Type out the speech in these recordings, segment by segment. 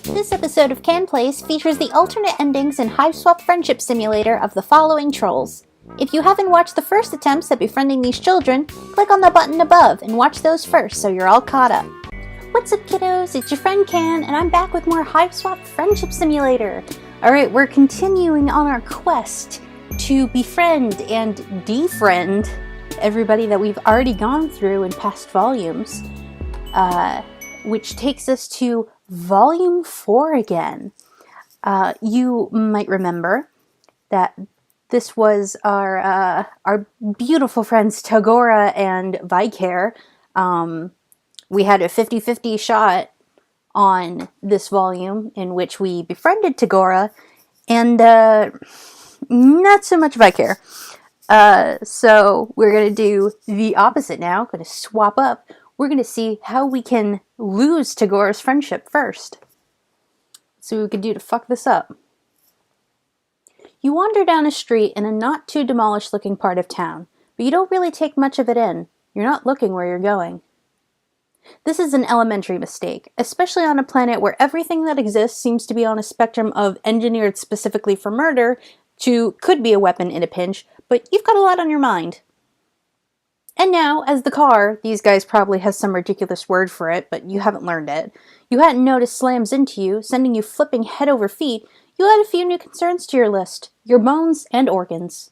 This episode of Can Plays features the alternate endings in Hiveswap Friendship Simulator of the following trolls. If you haven't watched the first attempts at befriending these children, click on the button above and watch those first so you're all caught up. What's up, kiddos? It's your friend Can, and I'm back with more Hiveswap Friendship Simulator. Alright, we're continuing on our quest to befriend and defriend everybody that we've already gone through in past volumes, which takes us to Volume 4 again. You might remember that this was our beautiful friends Tagora and Vikare. We had a 50-50 shot on this volume in which we befriended Tagora and not so much Vikare. So we're going to do the opposite now. Going to swap up. We're going to see how we can lose Tagora's friendship first. See what we can do to fuck this up. You wander down a street in a not too demolished looking part of town, but you don't really take much of it in. You're not looking where you're going. This is an elementary mistake, especially on a planet where everything that exists seems to be on a spectrum of engineered specifically for murder to could be a weapon in a pinch, but you've got a lot on your mind. And now, as the car, these guys probably has some ridiculous word for it, but you haven't learned it, you hadn't noticed slams into you, sending you flipping head over feet, you add a few new concerns to your list, your bones and organs.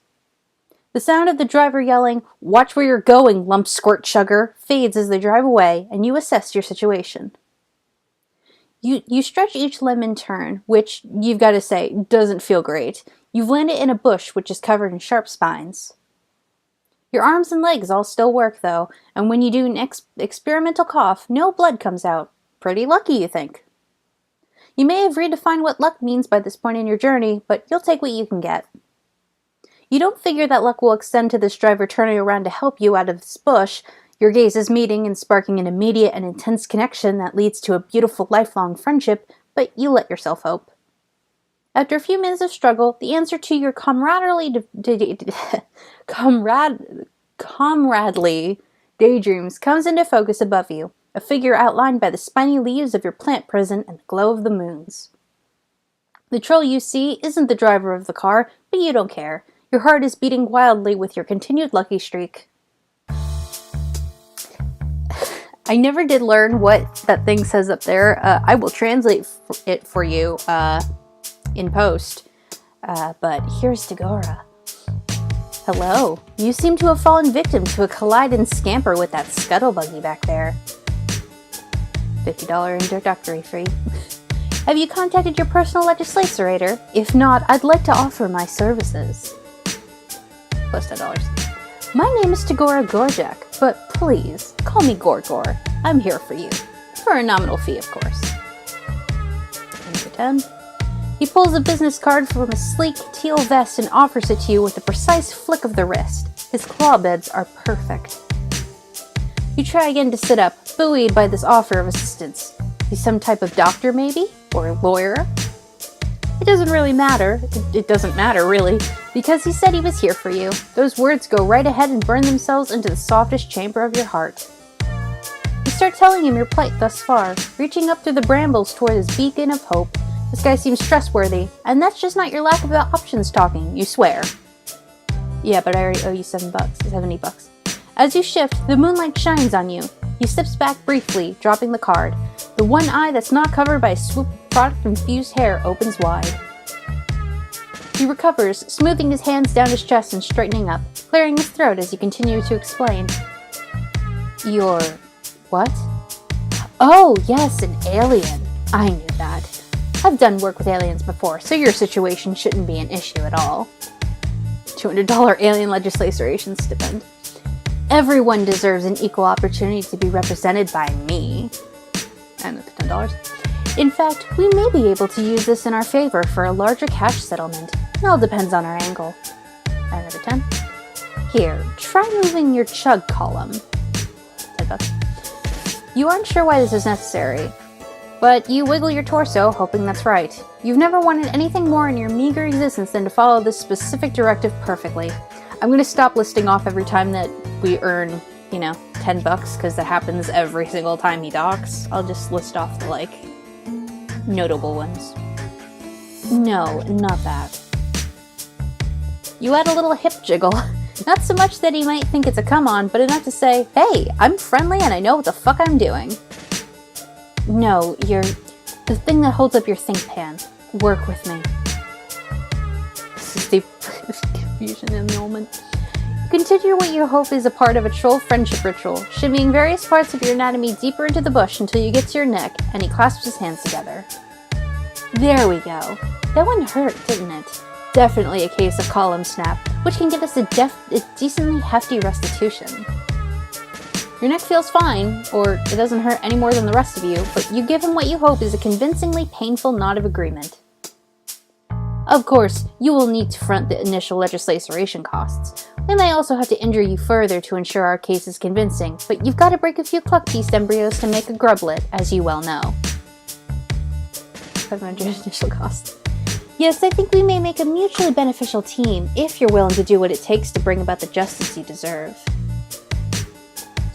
The sound of the driver yelling, "Watch where you're going, lump squirt chugger," fades as they drive away, and you assess your situation. You stretch each limb in turn, which, you've got to say, doesn't feel great. You've landed in a bush which is covered in sharp spines. Your arms and legs all still work, though, and when you do an experimental cough, no blood comes out. Pretty lucky, you think. You may have redefined what luck means by this point in your journey, but you'll take what you can get. You don't figure that luck will extend to this driver turning around to help you out of this bush, your gazes meeting and sparking an immediate and intense connection that leads to a beautiful lifelong friendship, but you let yourself hope. After a few minutes of struggle, the answer to your comradely daydreams comes into focus above you, a figure outlined by the spiny leaves of your plant prison and the glow of the moons. The troll you see isn't the driver of the car, but you don't care. Your heart is beating wildly with your continued lucky streak. I never did learn what that thing says up there. I will translate it for you in post. But here's Tagora. Hello. You seem to have fallen victim to a collide and scamper with that scuttlebuggy back there. $50 introductory fee. Have you contacted your personal legislator? If not, I'd like to offer my services. Plus $10. My name is Tagora Gorjak, but please, call me Gor Gor. I'm here for you. For a nominal fee, of course. And for 10. He pulls a business card from a sleek teal vest and offers it to you with a precise flick of the wrist. His claw beds are perfect. You try again to sit up, buoyed by this offer of assistance. He's some type of doctor, maybe? Or lawyer? It doesn't really matter. It doesn't matter, really, because he said he was here for you. Those words go right ahead and burn themselves into the softest chamber of your heart. You start telling him your plight thus far, reaching up through the brambles toward his beacon of hope. This guy seems trustworthy, and that's just not your lack of options talking, you swear. Yeah, but I already owe you $70. As you shift, the moonlight shines on you. He steps back briefly, dropping the card. The one eye that's not covered by a swoop of product-infused hair opens wide. He recovers, smoothing his hands down his chest and straightening up, clearing his throat as he continues to explain. You're... what? Oh, yes, an alien. I knew that. I've done work with aliens before, so your situation shouldn't be an issue at all. $200 alien legislation stipend. Everyone deserves an equal opportunity to be represented by me. And with $10. In fact, we may be able to use this in our favor for a larger cash settlement. It all depends on our angle. Another 10. Here, try moving your chug column. $10. You aren't sure why this is necessary, but you wiggle your torso, hoping that's right. You've never wanted anything more in your meager existence than to follow this specific directive perfectly. I'm going to stop listing off every time that we earn, $10 $10 because that happens every single time he docks. I'll just list off the, like, notable ones. No, not that. You add a little hip jiggle. Not so much that he might think it's a come-on, but enough to say, hey, I'm friendly and I know what the fuck I'm doing. No, you're the thing that holds up your think pan. Work with me. This is the confusion in the moment. Continue what you hope is a part of a troll friendship ritual, shimmying various parts of your anatomy deeper into the bush until you get to your neck, and he clasps his hands together. There we go. That one hurt, didn't it? Definitely a case of column snap, which can give us a decently hefty restitution. Your neck feels fine, or it doesn't hurt any more than the rest of you, but you give him what you hope is a convincingly painful nod of agreement. Of course, you will need to front the initial legislation costs. We may also have to injure you further to ensure our case is convincing, but you've got to break a few cluck-beast embryos to make a grublet, as you well know. 500 initial costs. Yes, I think we may make a mutually beneficial team, if you're willing to do what it takes to bring about the justice you deserve.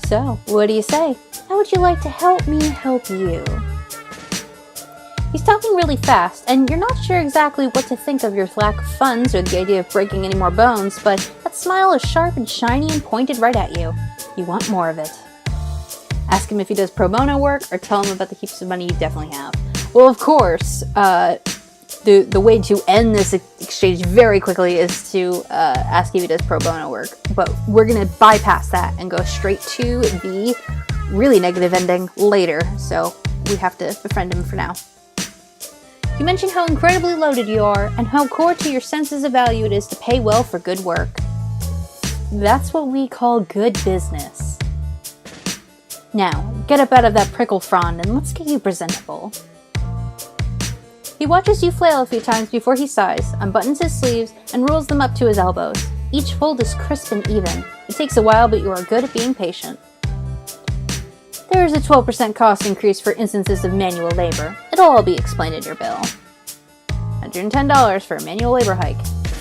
So, what do you say? How would you like to help me help you? He's talking really fast, and you're not sure exactly what to think of your lack of funds or the idea of breaking any more bones, but that smile is sharp and shiny and pointed right at you. You want more of it. Ask him if he does pro bono work, or tell him about the heaps of money you definitely have. Well, of course, the way to end this exchange very quickly is to ask if he does pro bono work, but we're going to bypass that and go straight to the really negative ending later, so we have to befriend him for now. You mention how incredibly loaded you are, and how core to your senses of value it is to pay well for good work. That's what we call good business. Now, get up out of that prickle frond and let's get you presentable. He watches you flail a few times before he sighs, unbuttons his sleeves, and rolls them up to his elbows. Each fold is crisp and even. It takes a while, but you are good at being patient. There is a 12% cost increase for instances of manual labor. It'll all be explained in your bill. $110 for a manual labor hike.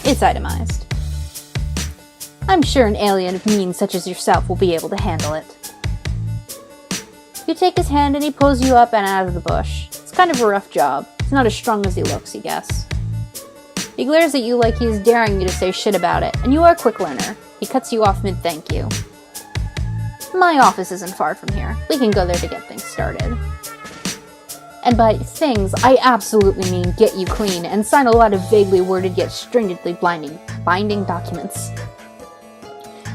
It's itemized. I'm sure an alien of means such as yourself will be able to handle it. You take his hand and he pulls you up and out of the bush. It's kind of a rough job. He's not as strong as he looks, you guess. He glares at you like he is daring you to say shit about it, and you are a quick learner. He cuts you off mid-thank you. My office isn't far from here. We can go there to get things started. And by things, I absolutely mean get you clean and sign a lot of vaguely worded yet stringently binding documents.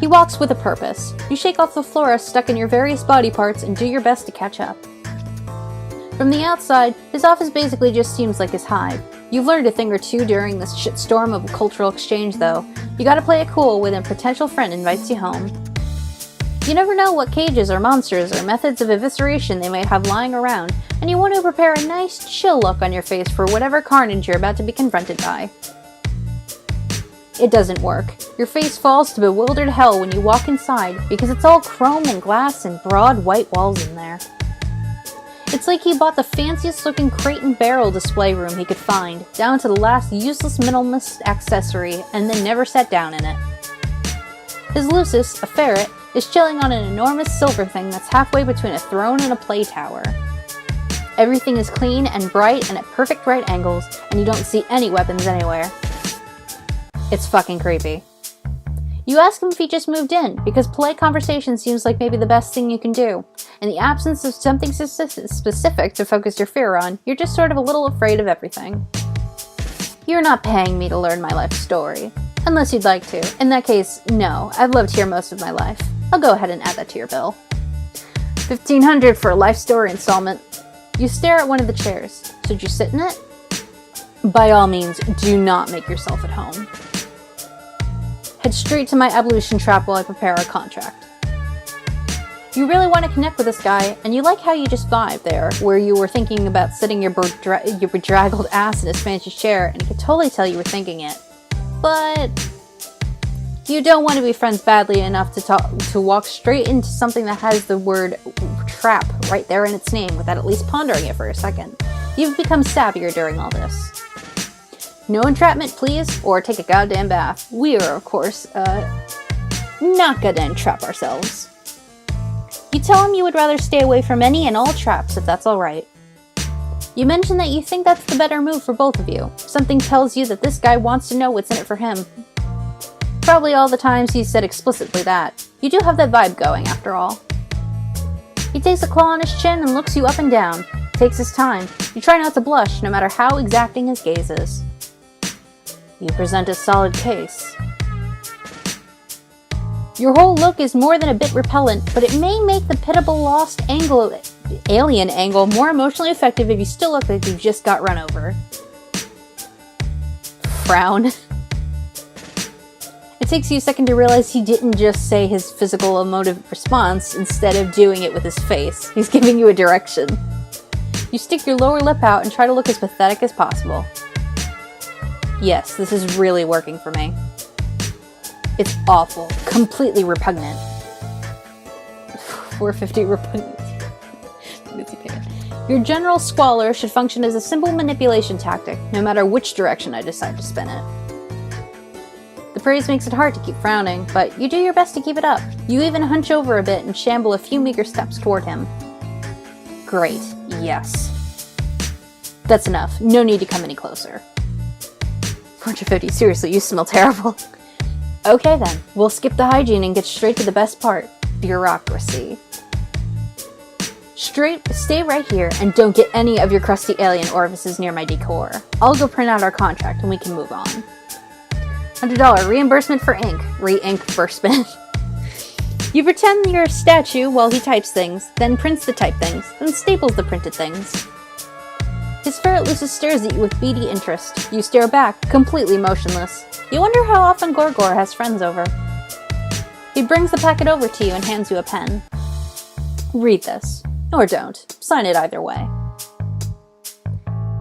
He walks with a purpose. You shake off the flora stuck in your various body parts and do your best to catch up. From the outside, his office basically just seems like his hive. You've learned a thing or two during this shitstorm of a cultural exchange, though. You gotta play it cool when a potential friend invites you home. You never know what cages or monsters or methods of evisceration they may have lying around, and you want to prepare a nice, chill look on your face for whatever carnage you're about to be confronted by. It doesn't work. Your face falls to bewildered hell when you walk inside because it's all chrome and glass and broad white walls in there. It's like he bought the fanciest looking crate and barrel display room he could find, down to the last useless minimalist accessory, and then never sat down in it. His Lucis, a ferret, is chilling on an enormous silver thing that's halfway between a throne and a play tower. Everything is clean and bright and at perfect right angles, and you don't see any weapons anywhere. It's fucking creepy. You ask him if he just moved in, because polite conversation seems like maybe the best thing you can do. In the absence of something specific to focus your fear on, you're just sort of a little afraid of everything. You're not paying me to learn my life story. Unless you'd like to. In that case, no. I've lived here most of my life. I'll go ahead and add that to your bill. $1,500 for a life story installment. You stare at one of the chairs. Should you sit in it? By all means, do not make yourself at home. Head straight to my ablution trap while I prepare our contract. You really want to connect with this guy, and you like how you just vibe there, where you were thinking about sitting your bedraggled ass in his fancy chair, and he could totally tell you were thinking it. But you don't want to be friends badly enough to walk straight into something that has the word trap right there in its name without at least pondering it for a second. You've become savvier during all this. No entrapment, please, or take a goddamn bath. We are, of course, not gonna entrap ourselves. You tell him you would rather stay away from any and all traps if that's alright. You mention that you think that's the better move for both of you. Something tells you that this guy wants to know what's in it for him. Probably all the times he's said explicitly that. You do have that vibe going, after all. He takes a claw on his chin and looks you up and down. Takes his time. You try not to blush, no matter how exacting his gaze is. You present a solid case. Your whole look is more than a bit repellent, but it may make the pitiable lost alien angle more emotionally effective if you still look like you just got run over. Frown. It takes you a second to realize he didn't just say his physical emotive response instead of doing it with his face. He's giving you a direction. You stick your lower lip out and try to look as pathetic as possible. Yes, this is really working for me. It's awful. Completely repugnant. 450 repugnant. Your general squalor should function as a simple manipulation tactic, no matter which direction I decide to spin it. The praise makes it hard to keep frowning, but you do your best to keep it up. You even hunch over a bit and shamble a few meager steps toward him. Great. Yes. That's enough. No need to come any closer. 450, seriously, you smell terrible. Okay then, we'll skip the hygiene and get straight to the best part. Bureaucracy. Stay right here and don't get any of your crusty alien orifices near my decor. I'll go print out our contract and we can move on. $100 reimbursement for ink. Re-ink-bursement. You pretend you're a statue while he types things, then prints the typed things, then staples the printed things. His ferret Lucis stares at you with beady interest. You stare back, completely motionless. You wonder how often Gor Gor has friends over. He brings the packet over to you and hands you a pen. Read this. Or don't. Sign it either way.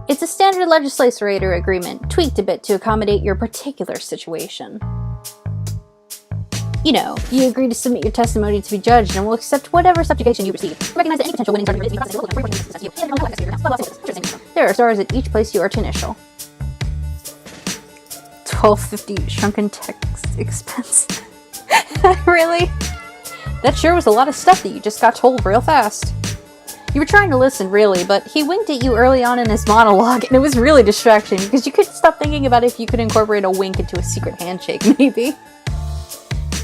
It's a standard legislator agreement, tweaked a bit to accommodate your particular situation. You know, you agree to submit your testimony to be judged and will accept whatever subjugation you receive. Recognize that any potential winning there are stars at each place you are to initial. 1250 shrunken text expense. Really? That sure was a lot of stuff that you just got told real fast. You were trying to listen, really, but he winked at you early on in his monologue, and it was really distracting, because you couldn't stop thinking about if you could incorporate a wink into a secret handshake, maybe.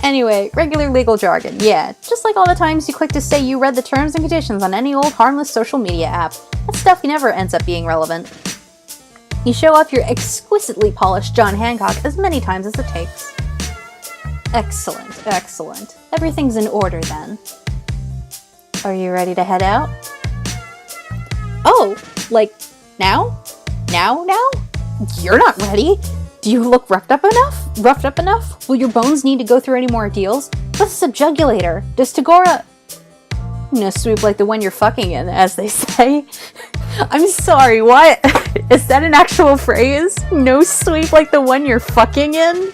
Anyway, regular legal jargon, yeah, just like all the times you click to say you read the terms and conditions on any old harmless social media app. That stuff never ends up being relevant. You show off your exquisitely polished John Hancock as many times as it takes. Excellent, excellent. Everything's in order then. Are you ready to head out? Oh, like, now? Now? You're not ready. Do you look roughed up enough? Will your bones need to go through any more ordeals? What's a subjugulator? Does Tagora... No swoop like the one you're fucking in, as they say. I'm sorry, what? Is that an actual phrase? No sweep like the one you're fucking in?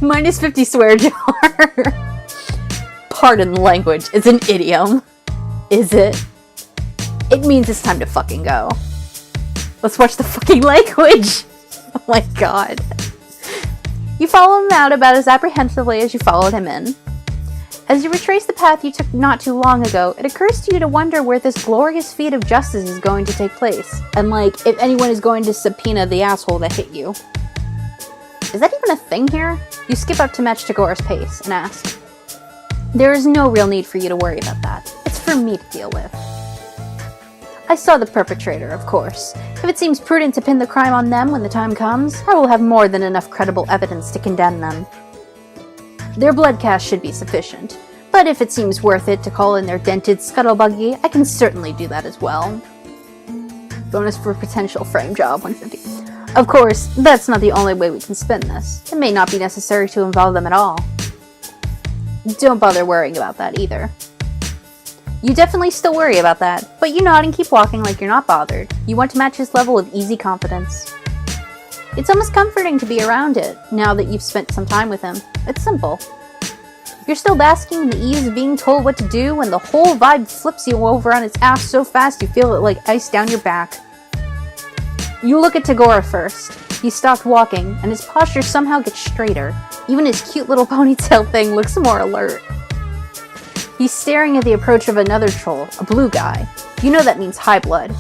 Minus 50 swear jar. Pardon the language, it's an idiom. Is it? It means it's time to fucking go. Let's watch the fucking language! Oh my god. You follow him out about as apprehensively as you followed him in. As you retrace the path you took not too long ago, it occurs to you to wonder where this glorious feat of justice is going to take place, and like, if anyone is going to subpoena the asshole that hit you. Is that even a thing here? You skip up to match Tagora's pace, and ask. There is no real need for you to worry about that. It's for me to deal with. I saw the perpetrator, of course. If it seems prudent to pin the crime on them when the time comes, I will have more than enough credible evidence to condemn them. Their blood cast should be sufficient, but if it seems worth it to call in their dented scuttlebuggy, I can certainly do that as well. Bonus for potential frame job, 150. Of course, that's not the only way we can spin this. It may not be necessary to involve them at all. Don't bother worrying about that either. You definitely still worry about that, but you nod and keep walking like you're not bothered. You want to match his level of easy confidence. It's almost comforting to be around it, now that you've spent some time with him. It's simple. You're still basking in the ease of being told what to do when the whole vibe flips you over on its ass so fast you feel it like ice down your back. You look at Tagora first. He stopped walking, and his posture somehow gets straighter. Even his cute little ponytail thing looks more alert. He's staring at the approach of another troll, a blue guy. You know that means high blood.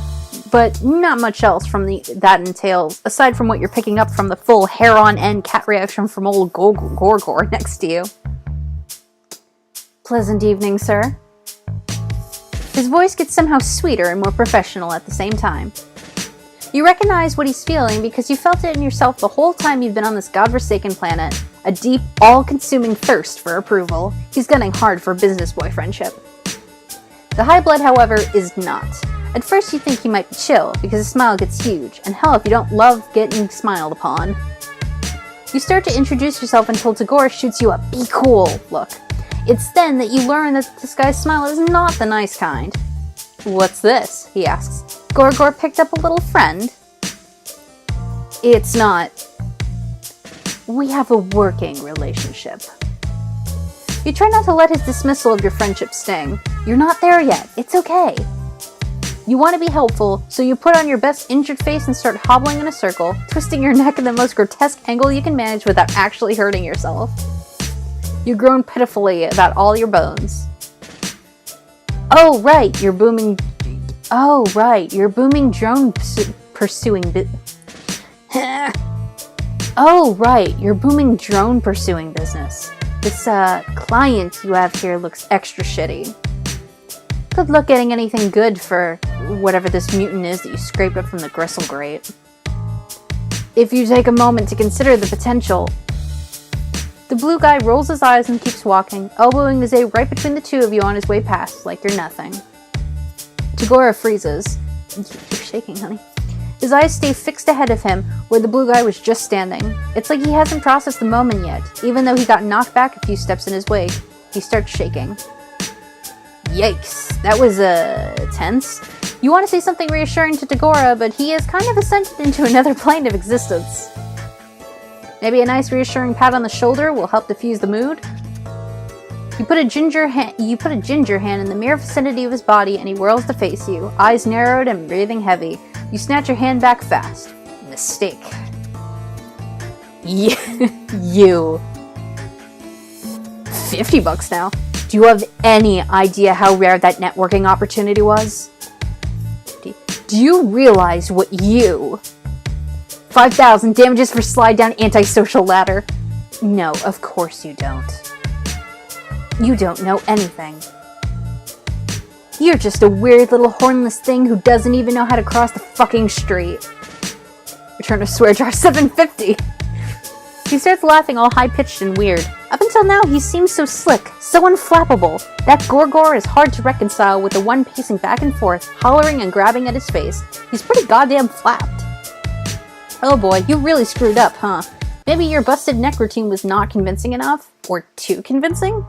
But not much else from that entails, aside from what you're picking up from the full hair-on-end cat reaction from old Gor Gor next to you. Pleasant evening, sir. His voice gets somehow sweeter and more professional at the same time. You recognize what he's feeling because you felt it in yourself the whole time you've been on this godforsaken planet. A deep, all-consuming thirst for approval. He's gunning hard for business boy friendship. The high blood, however, is not. At first you think he might be chill, because his smile gets huge, and hell if you don't love getting smiled upon. You start to introduce yourself until Tagora shoots you a "be cool" look. It's then that you learn that this guy's smile is not the nice kind. What's this? He asks. Gor Gor picked up a little friend? It's not. We have a working relationship. You try not to let his dismissal of your friendship sting. You're not there yet. It's okay. You want to be helpful, so you put on your best injured face and start hobbling in a circle, twisting your neck in the most grotesque angle you can manage without actually hurting yourself. You groan pitifully about all your bones. Oh right, you're booming drone pursuing business. This client you have here looks extra shitty. Good luck getting anything good for whatever this mutant is that you scraped up from the gristle grate. If you take a moment to consider the potential. The blue guy rolls his eyes and keeps walking, elbowing the Zay right between the two of you on his way past, like you're nothing. Tagora freezes. You're shaking, honey. His eyes stay fixed ahead of him, where the blue guy was just standing. It's like he hasn't processed the moment yet, even though he got knocked back a few steps in his wake. He starts shaking. Yikes, that was, tense. You want to say something reassuring to Tagora, but he has kind of ascended into another plane of existence. Maybe a nice reassuring pat on the shoulder will help diffuse the mood? You put a ginger hand in the mere vicinity of his body and he whirls to face you, eyes narrowed and breathing heavy. You snatch your hand back fast. Mistake. You. $50 now. Do you have any idea how rare that networking opportunity was? Do you realize what you... 5,000 damages for slide down antisocial ladder. No, of course you don't. You don't know anything. You're just a weird little hornless thing who doesn't even know how to cross the fucking street. Return to swear jar 750. He starts laughing all high-pitched and weird. Up until now, he seems so slick, so unflappable. That Gor Gor is hard to reconcile with the one pacing back and forth, hollering and grabbing at his face. He's pretty goddamn flapped. Oh boy, you really screwed up, huh? Maybe your busted neck routine was not convincing enough? Or too convincing?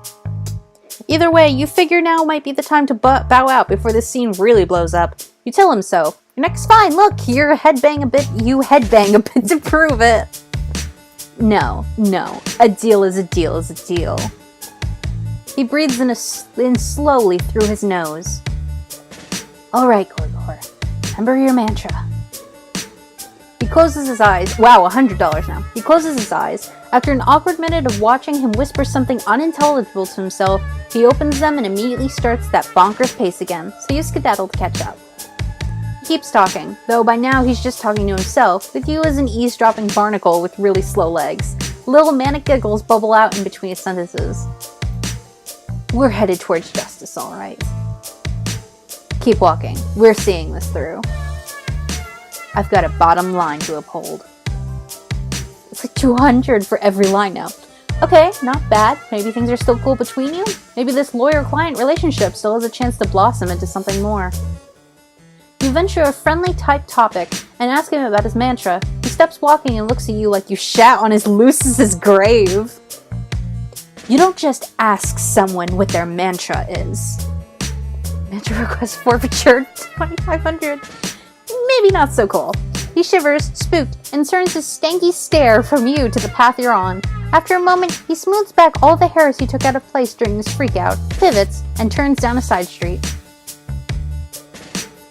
Either way, you figure now might be the time to bow out before this scene really blows up. You tell him so. Your neck's fine, look, you headbang a bit to prove it. No, a deal is a deal is a deal. He breathes in slowly through his nose. Alright, Gor Gor, remember your mantra. He closes his eyes. Wow, $100 now. He closes his eyes. After an awkward minute of watching him whisper something unintelligible to himself, he opens them and immediately starts that bonkers pace again, so you skedaddle to catch up. He keeps talking, though by now he's just talking to himself, with you as an eavesdropping barnacle with really slow legs. Little manic giggles bubble out in between his sentences. We're headed towards justice, alright. Keep walking. We're seeing this through. I've got a bottom line to uphold. It's like 200 for every line now. Okay, not bad. Maybe things are still cool between you? Maybe this lawyer-client relationship still has a chance to blossom into something more. You venture a friendly type topic and ask him about his mantra. He stops walking and looks at you like you shat on his Lucis's grave. You don't just ask someone what their mantra is. Mantra request forfeiture, 2,500. Maybe not so cool. He shivers, spooked, and turns his stanky stare from you to the path you're on. After a moment, he smooths back all the hairs he took out of place during this freakout, pivots, and turns down a side street.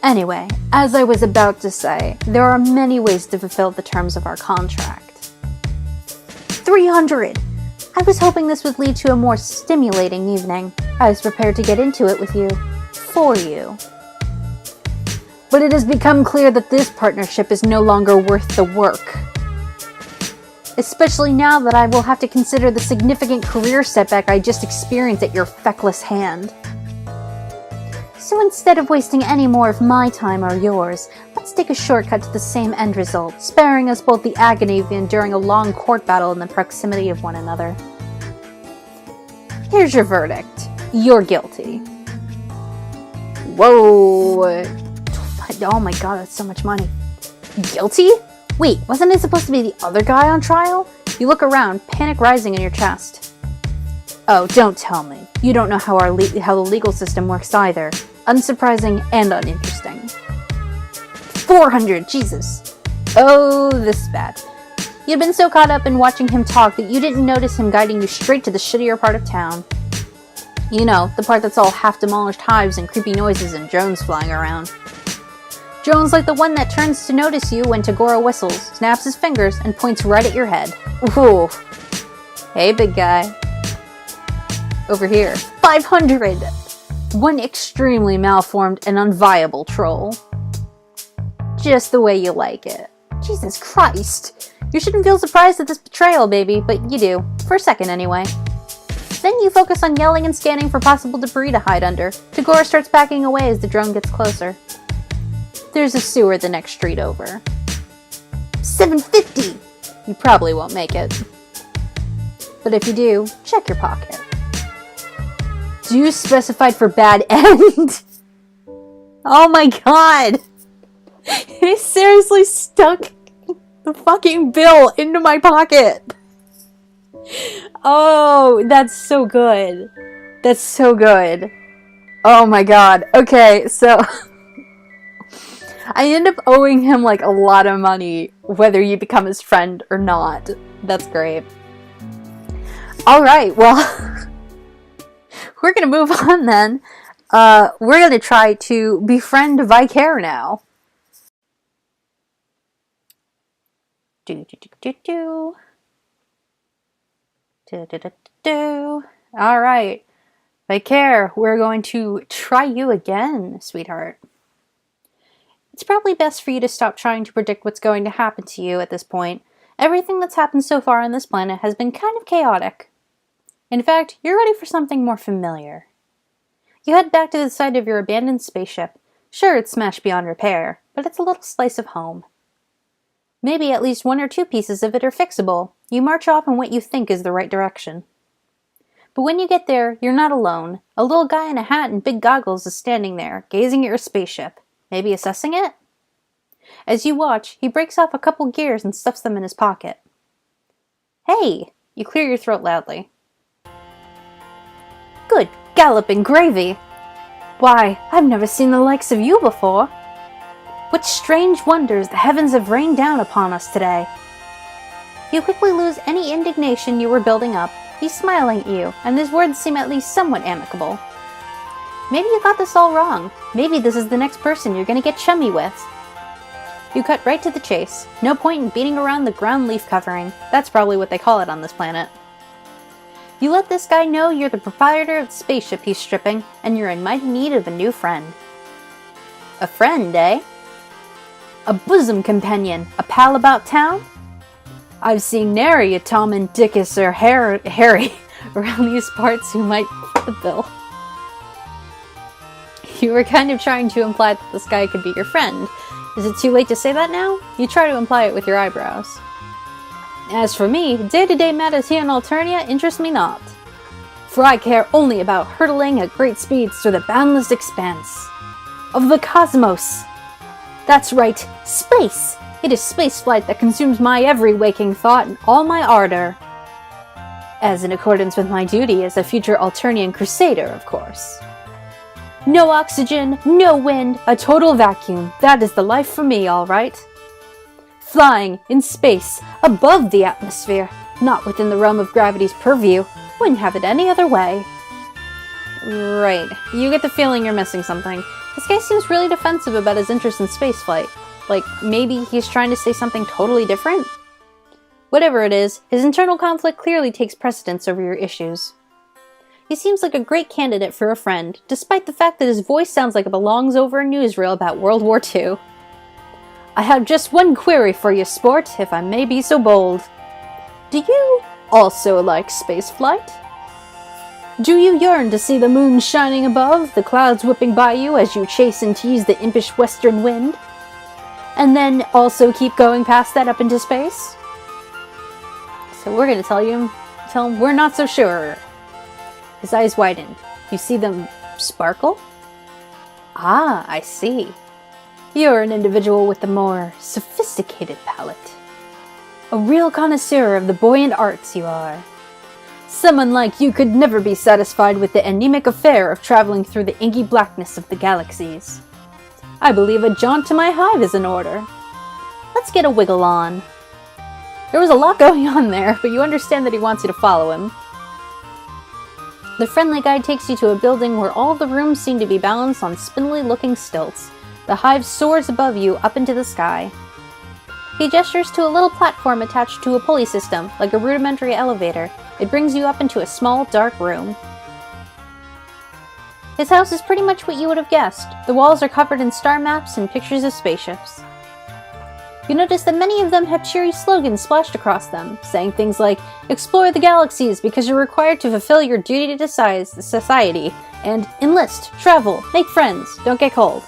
Anyway, as I was about to say, there are many ways to fulfill the terms of our contract. 300! I was hoping this would lead to a more stimulating evening. I was prepared to get into it with you. For you. But it has become clear that this partnership is no longer worth the work. Especially now that I will have to consider the significant career setback I just experienced at your feckless hand. So instead of wasting any more of my time or yours, let's take a shortcut to the same end result, sparing us both the agony of enduring a long court battle in the proximity of one another. Here's your verdict. You're guilty. Whoa! Oh my god, that's so much money. Guilty? Wait, wasn't it supposed to be the other guy on trial? You look around, panic rising in your chest. Oh, don't tell me. You don't know how how the legal system works either. Unsurprising and uninteresting. 400, Jesus. Oh, this is bad. You'd been so caught up in watching him talk that you didn't notice him guiding you straight to the shittier part of town. You know, the part that's all half-demolished hives and creepy noises and drones flying around. Drones like the one that turns to notice you when Tagora whistles, snaps his fingers, and points right at your head. Ooh. Hey, big guy. Over here. 500! One extremely malformed and unviable troll. Just the way you like it. Jesus Christ. You shouldn't feel surprised at this betrayal, baby, but you do. For a second, anyway. Then you focus on yelling and scanning for possible debris to hide under. Tagora starts backing away as the drone gets closer. There's a sewer the next street over. 750! You probably won't make it. But if you do, check your pocket. Do you specified for bad end? Oh my god! He seriously stuck the fucking bill into my pocket! Oh, that's so good. That's so good. Oh my god. Okay, so I end up owing him like a lot of money, whether you become his friend or not. That's great. Alright, well, we're gonna move on then. We're gonna try to befriend Vikare now. Alright. Vikare, we're going to try you again, sweetheart. It's probably best for you to stop trying to predict what's going to happen to you at this point. Everything that's happened so far on this planet has been kind of chaotic. In fact, you're ready for something more familiar. You head back to the site of your abandoned spaceship. Sure, it's smashed beyond repair, but it's a little slice of home. Maybe at least one or two pieces of it are fixable. You march off in what you think is the right direction. But when you get there, you're not alone. A little guy in a hat and big goggles is standing there, gazing at your spaceship. Maybe assessing it? As you watch, he breaks off a couple gears and stuffs them in his pocket. Hey! You clear your throat loudly. Good galloping gravy! Why, I've never seen the likes of you before. What strange wonders the heavens have rained down upon us today. You quickly lose any indignation you were building up. He's smiling at you, and his words seem at least somewhat amicable. Maybe you got this all wrong. Maybe this is the next person you're gonna get chummy with. You cut right to the chase. No point in beating around the ground leaf covering. That's probably what they call it on this planet. You let this guy know you're the proprietor of the spaceship he's stripping, and you're in mighty need of a new friend. A friend, eh? A bosom companion, a pal about town? I've seen nary a Tom and Dickus or Harry around these parts who might fit the bill. You were kind of trying to imply that this guy could be your friend. Is it too late to say that now? You try to imply it with your eyebrows. As for me, day-to-day matters here in Alternia interest me not. For I care only about hurtling at great speeds through the boundless expanse of the cosmos. That's right, space! It is spaceflight that consumes my every waking thought and all my ardor. As in accordance with my duty as a future Alternian crusader, of course. No oxygen, no wind, a total vacuum. That is the life for me, all right. Flying, in space, above the atmosphere, not within the realm of gravity's purview. Wouldn't have it any other way. Right. You get the feeling you're missing something. This guy seems really defensive about his interest in spaceflight. Like, maybe he's trying to say something totally different? Whatever it is, his internal conflict clearly takes precedence over your issues. He seems like a great candidate for a friend, despite the fact that his voice sounds like it belongs over a newsreel about World War II. I have just one query for you, sport, if I may be so bold. Do you also like spaceflight? Do you yearn to see the moon shining above, the clouds whipping by you as you chase and tease the impish western wind? And then also keep going past that up into space? So we're gonna tell him we're not so sure. His eyes widen. You see them sparkle? Ah, I see. You're an individual with a more sophisticated palate. A real connoisseur of the buoyant arts, you are. Someone like you could never be satisfied with the anemic affair of traveling through the inky blackness of the galaxies. I believe a jaunt to my hive is in order. Let's get a wiggle on. There was a lot going on there, but you understand that he wants you to follow him. The friendly guide takes you to a building where all the rooms seem to be balanced on spindly-looking stilts. The hive soars above you up into the sky. He gestures to a little platform attached to a pulley system, like a rudimentary elevator. It brings you up into a small, dark room. His house is pretty much what you would have guessed. The walls are covered in star maps and pictures of spaceships. You notice that many of them have cheery slogans splashed across them, saying things like, "Explore the galaxies because you're required to fulfill your duty to society," and "Enlist, travel, make friends, don't get cold."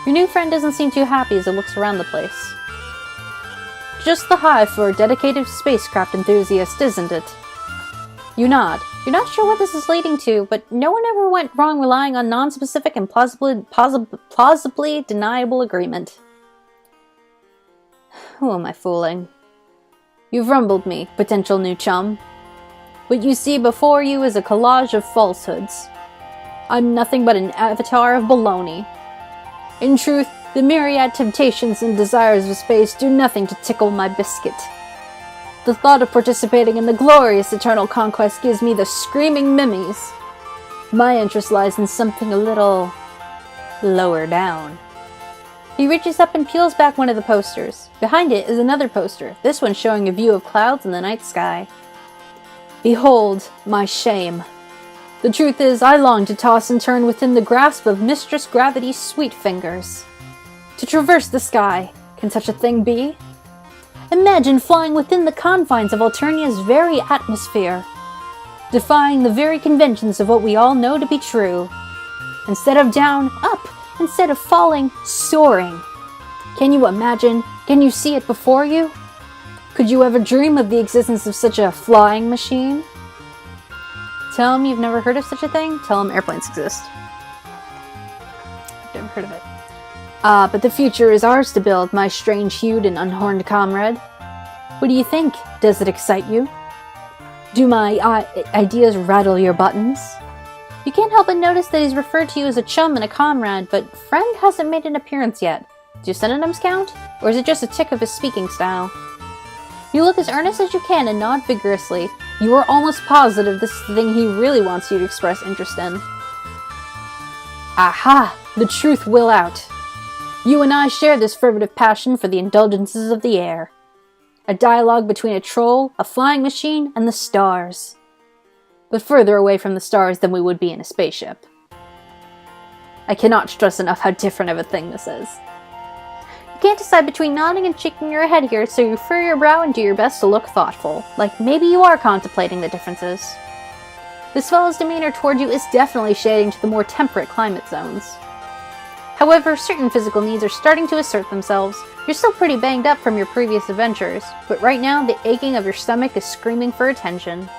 Your new friend doesn't seem too happy as it looks around the place. Just the hive for a dedicated spacecraft enthusiast, isn't it? You nod. You're not sure what this is leading to, but no one ever went wrong relying on non-specific and plausibly deniable agreement. Who am I fooling? You've rumbled me, potential new chum. What you see before you is a collage of falsehoods. I'm nothing but an avatar of baloney. In truth, the myriad temptations and desires of space do nothing to tickle my biscuit. The thought of participating in the glorious eternal conquest gives me the screaming mimmies. My interest lies in something a little lower down. He reaches up and peels back one of the posters. Behind it is another poster, this one showing a view of clouds in the night sky. Behold my shame. The truth is, I long to toss and turn within the grasp of Mistress Gravity's sweet fingers. To traverse the sky, can such a thing be? Imagine flying within the confines of Alternia's very atmosphere, defying the very conventions of what we all know to be true. Instead of down, up. Instead of falling, soaring. Can you imagine? Can you see it before you? Could you ever dream of the existence of such a flying machine? Tell him you've never heard of such a thing? Tell him airplanes exist. I've never heard of it. But the future is ours to build, my strange-hued and unhorned comrade. What do you think? Does it excite you? Do my ideas rattle your buttons? You can't help but notice that he's referred to you as a chum and a comrade, but friend hasn't made an appearance yet. Do synonyms count? Or is it just a tick of his speaking style? You look as earnest as you can and nod vigorously. You are almost positive this is the thing he really wants you to express interest in. Aha! The truth will out. You and I share this fervent passion for the indulgences of the air. A dialogue between a troll, a flying machine, and the stars. But further away from the stars than we would be in a spaceship. I cannot stress enough how different of a thing this is. You can't decide between nodding and shaking your head here, so you furrow your brow and do your best to look thoughtful, like maybe you are contemplating the differences. This fellow's demeanor toward you is definitely shading to the more temperate climate zones. However, certain physical needs are starting to assert themselves. You're still pretty banged up from your previous adventures, but right now the aching of your stomach is screaming for attention.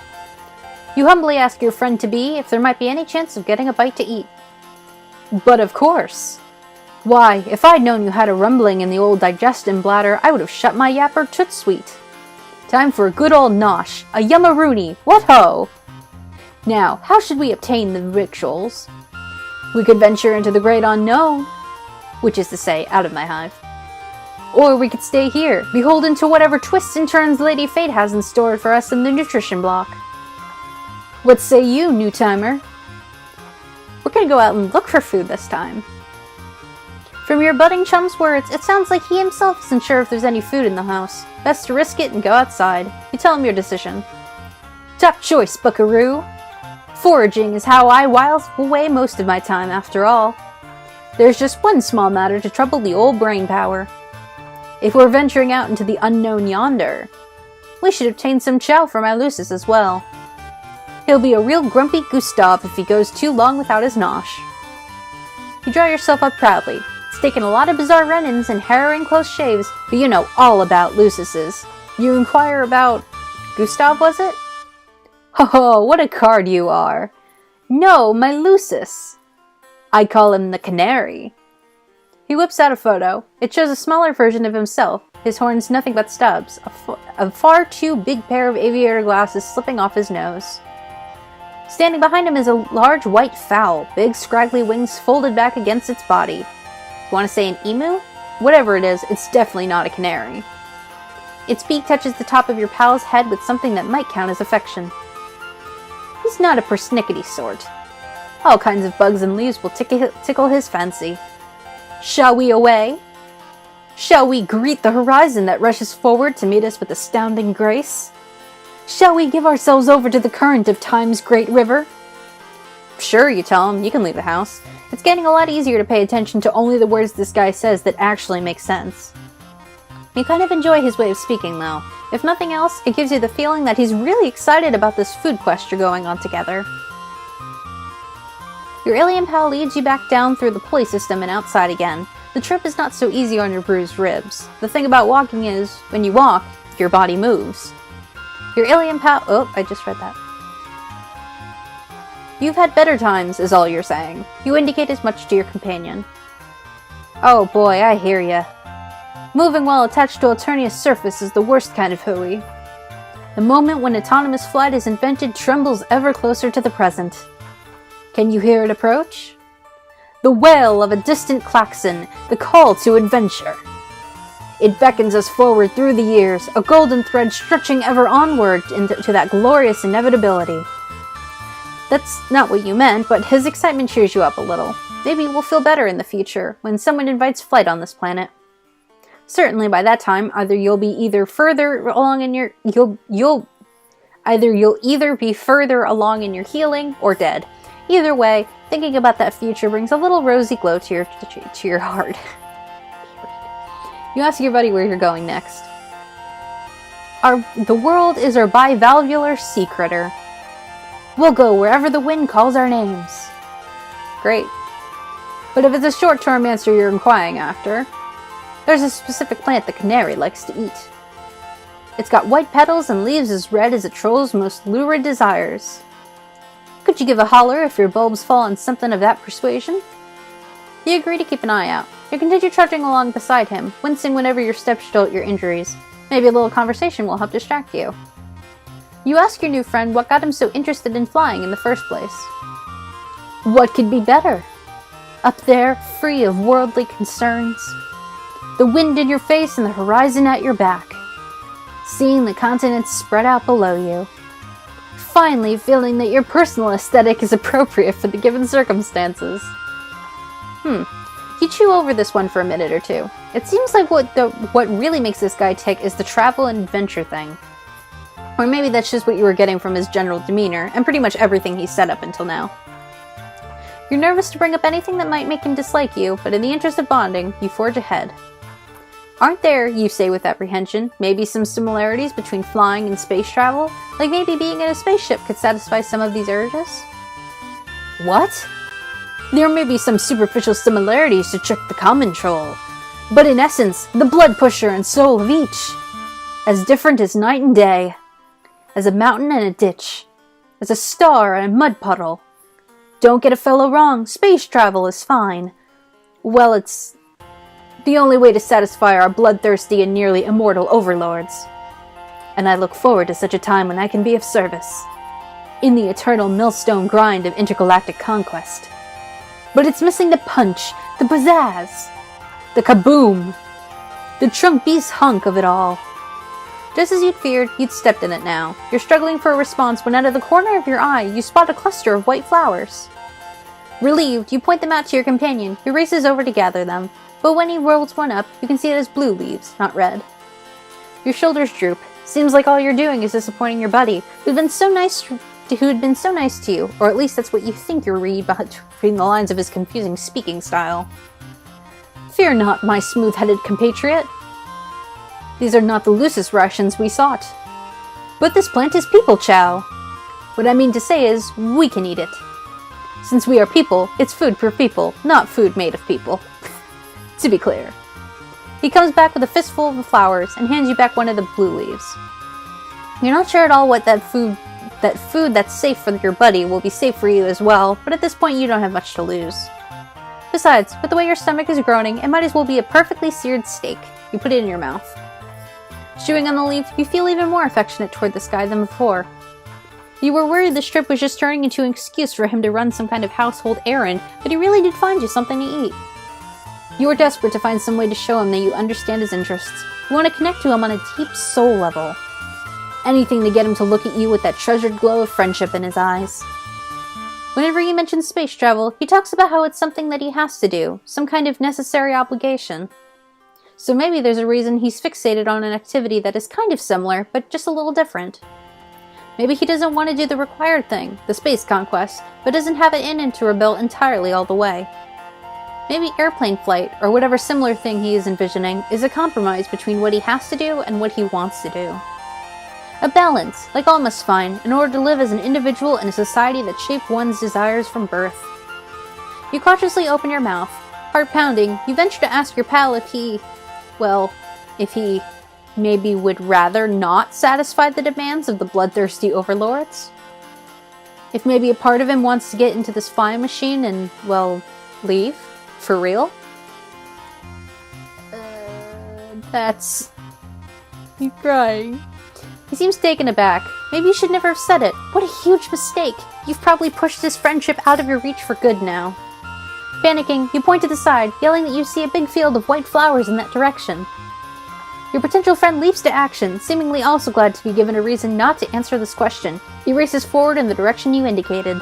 You humbly ask your friend-to-be if there might be any chance of getting a bite to eat. But of course. Why, if I'd known you had a rumbling in the old digestion bladder, I would have shut my yapper toot sweet. Time for a good old nosh, a yummaroony, what ho! Now, how should we obtain the victuals? We could venture into the great unknown, which is to say, out of my hive. Or we could stay here, beholden to whatever twists and turns Lady Fate has in store for us in the nutrition block. What say you, new timer? We're gonna go out and look for food this time. From your budding chum's words, it sounds like he himself isn't sure if there's any food in the house. Best to risk it and go outside. You tell him your decision. Top choice, buckaroo. Foraging is how I while away most of my time, after all. There's just one small matter to trouble the old brain power. If we're venturing out into the unknown yonder, we should obtain some chow for my Lucis as well. He'll be a real grumpy Gustav if he goes too long without his nosh. You draw yourself up proudly. It's taken a lot of bizarre run-ins and harrowing close shaves, but you know all about Lucises. You inquire about... Gustav, was it? Oh, what a card you are. No, my Lucis. I call him the Canary. He whips out a photo. It shows a smaller version of himself, his horns nothing but stubs, a far too big pair of aviator glasses slipping off his nose. Standing behind him is a large white fowl, big scraggly wings folded back against its body. You want to say an emu? Whatever it is, it's definitely not a canary. Its beak touches the top of your pal's head with something that might count as affection. He's not a persnickety sort. All kinds of bugs and leaves will tickle his fancy. Shall we away? Shall we greet the horizon that rushes forward to meet us with astounding grace? Shall we give ourselves over to the current of time's great river? Sure, you tell him. You can leave the house. It's getting a lot easier to pay attention to only the words this guy says that actually make sense. You kind of enjoy his way of speaking, though. If nothing else, it gives you the feeling that he's really excited about this food quest you're going on together. Your alien pal leads you back down through the pulley system and outside again. The trip is not so easy on your bruised ribs. The thing about walking is, when you walk, your body moves. Your alien pal... Oh, I just read that. You've had better times, is all you're saying. You indicate as much to your companion. Oh boy, I hear ya. Moving while attached to Alternia's surface is the worst kind of hooey. The moment when autonomous flight is invented trembles ever closer to the present. Can you hear it approach? The wail of a distant klaxon, the call to adventure. It beckons us forward through the years, a golden thread stretching ever onward to that glorious inevitability. That's not what you meant, but his excitement cheers you up a little. Maybe we'll feel better in the future, when someone invites flight on this planet. Certainly by that time, either you'll either be further along in your healing or dead. Either way, thinking about that future brings a little rosy glow to your heart. You ask your buddy where you're going next. The world is our bivalvular sea critter. We'll go wherever the wind calls our names. Great. But if it's a short-term answer you're inquiring after, there's a specific plant the canary likes to eat. It's got white petals and leaves as red as a troll's most lurid desires. Could you give a holler if your bulbs fall on something of that persuasion? You agree to keep an eye out. You continue trudging along beside him, wincing whenever your steps jolt your injuries. Maybe a little conversation will help distract you. You ask your new friend what got him so interested in flying in the first place. What could be better? Up there, free of worldly concerns. The wind in your face and the horizon at your back. Seeing the continents spread out below you. Finally feeling that your personal aesthetic is appropriate for the given circumstances. You chew over this one for a minute or two. It seems like what really makes this guy tick is the travel and adventure thing. Or maybe that's just what you were getting from his general demeanor, and pretty much everything he's said up until now. You're nervous to bring up anything that might make him dislike you, but in the interest of bonding, you forge ahead. Aren't there, you say with apprehension, maybe some similarities between flying and space travel? Like maybe being in a spaceship could satisfy some of these urges? What? There may be some superficial similarities to trick the common troll, but in essence, the blood pusher and soul of each. As different as night and day. As a mountain and a ditch. As a star and a mud puddle. Don't get a fellow wrong, space travel is fine. Well, it's the only way to satisfy our bloodthirsty and nearly immortal overlords. And I look forward to such a time when I can be of service. In the eternal millstone grind of intergalactic conquest. But it's missing the punch, the pizzazz, the kaboom, the trunk beast hunk of it all. Just as you'd feared, you'd stepped in it now. You're struggling for a response when out of the corner of your eye, you spot a cluster of white flowers. Relieved, you point them out to your companion, who races over to gather them. But when he rolls one up, you can see it has blue leaves, not red. Your shoulders droop. Seems like all you're doing is disappointing your buddy, who's been so nice who had been so nice to you, or at least that's what you think you read between the lines of his confusing speaking style. Fear not, my smooth-headed compatriot. These are not the loosest rations we sought. But this plant is people chow. What I mean to say is, we can eat it. Since we are people, it's food for people, not food made of people. To be clear. He comes back with a fistful of the flowers and hands you back one of the blue leaves. You're not sure at all what that food that's safe for your buddy will be safe for you as well, but at this point you don't have much to lose. Besides, with the way your stomach is groaning, it might as well be a perfectly seared steak. You put it in your mouth. Chewing on the leaf, you feel even more affectionate toward this guy than before. You were worried this trip was just turning into an excuse for him to run some kind of household errand, but he really did find you something to eat. You are desperate to find some way to show him that you understand his interests. You want to connect to him on a deep soul level. Anything to get him to look at you with that treasured glow of friendship in his eyes. Whenever you mention space travel, he talks about how it's something that he has to do, some kind of necessary obligation. So maybe there's a reason he's fixated on an activity that is kind of similar, but just a little different. Maybe he doesn't want to do the required thing, the space conquest, but doesn't have it in him to rebel entirely all the way. Maybe airplane flight, or whatever similar thing he is envisioning, is a compromise between what he has to do and what he wants to do. A balance, like all must find, in order to live as an individual in a society that shaped one's desires from birth. You cautiously open your mouth. Heart pounding, you venture to ask your pal if he maybe would rather not satisfy the demands of the bloodthirsty overlords? If maybe a part of him wants to get into this flying machine and, well, leave? For real? That's... He's crying. He seems taken aback. Maybe you should never have said it. What a huge mistake. You've probably pushed his friendship out of your reach for good now. Panicking, you point to the side, yelling that you see a big field of white flowers in that direction. Your potential friend leaps to action, seemingly also glad to be given a reason not to answer this question. He races forward in the direction you indicated.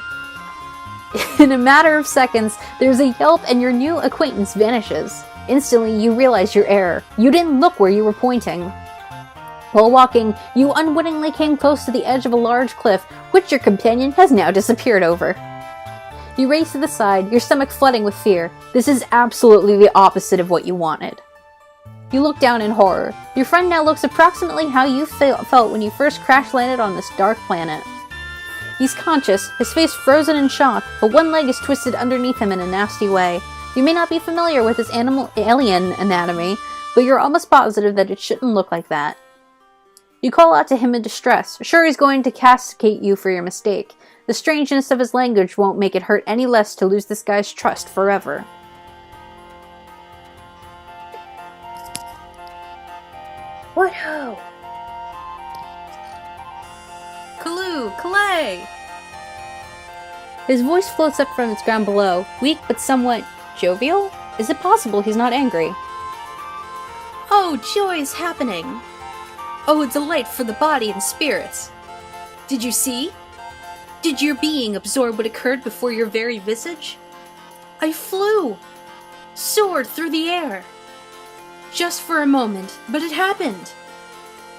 In a matter of seconds, there's a yelp and your new acquaintance vanishes. Instantly, you realize your error. You didn't look where you were pointing. While walking, you unwittingly came close to the edge of a large cliff, which your companion has now disappeared over. You race to the side, your stomach flooding with fear. This is absolutely the opposite of what you wanted. You look down in horror. Your friend now looks approximately how you felt when you first crash-landed on this dark planet. He's conscious, his face frozen in shock, but one leg is twisted underneath him in a nasty way. You may not be familiar with his alien anatomy, but you're almost positive that it shouldn't look like that. You call out to him in distress, sure he's going to castigate you for your mistake. The strangeness of his language won't make it hurt any less to lose this guy's trust forever. What ho? Kaloo! Kalay! His voice floats up from its ground below, weak but somewhat jovial? Is it possible he's not angry? Oh, joy is happening! Oh, a delight for the body and spirits! Did you see? Did your being absorb what occurred before your very visage? I flew! Soared through the air! Just for a moment, but it happened!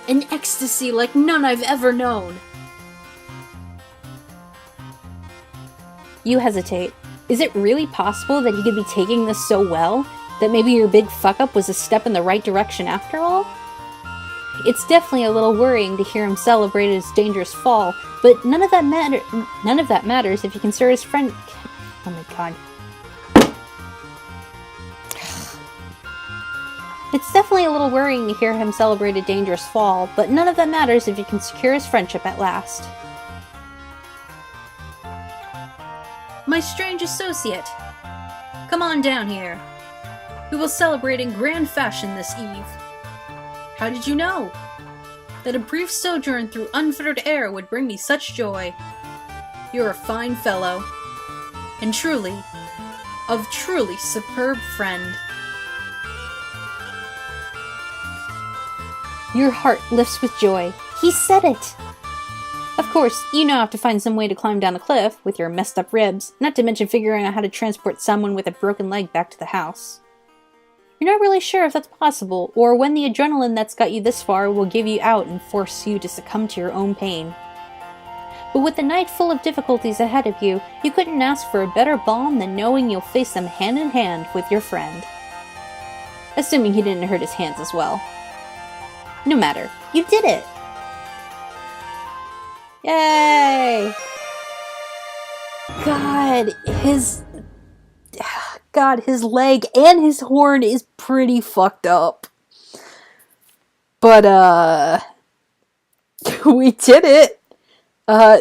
An ecstasy like none I've ever known! You hesitate. Is it really possible that he could be taking this so well? That maybe your big fuck-up was a step in the right direction after all? It's definitely a little worrying to hear him celebrate his dangerous fall, but none of that matters if you consider his friend... Oh my god. It's definitely a little worrying to hear him celebrate a dangerous fall, but none of that matters if you can secure his friendship at last. My strange associate! Come on down here. We will celebrate in grand fashion this eve. How did you know? That a brief sojourn through unfettered air would bring me such joy. You're a fine fellow. And truly, a truly superb friend. Your heart lifts with joy. He said it! Of course, you now have to find some way to climb down a cliff with your messed up ribs, not to mention figuring out how to transport someone with a broken leg back to the house. You're not really sure if that's possible, or when the adrenaline that's got you this far will give you out and force you to succumb to your own pain. But with the night full of difficulties ahead of you, you couldn't ask for a better balm than knowing you'll face them hand in hand with your friend. Assuming he didn't hurt his hands as well. No matter, you did it! Yay! God, his leg and his horn is pretty fucked up. But, we did it!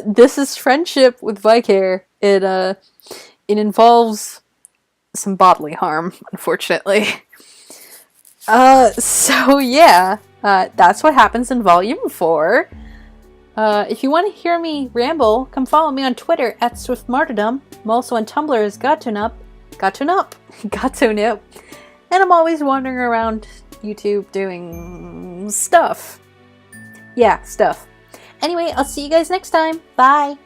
This is friendship with Vikare. It involves some bodily harm, unfortunately. So yeah, that's what happens in Volume 4. If you want to hear me ramble, come follow me on Twitter at SwiftMartyrdom. I'm also on Tumblr as GatoNip. And I'm always wandering around YouTube doing stuff. Yeah, stuff. Anyway, I'll see you guys next time. Bye!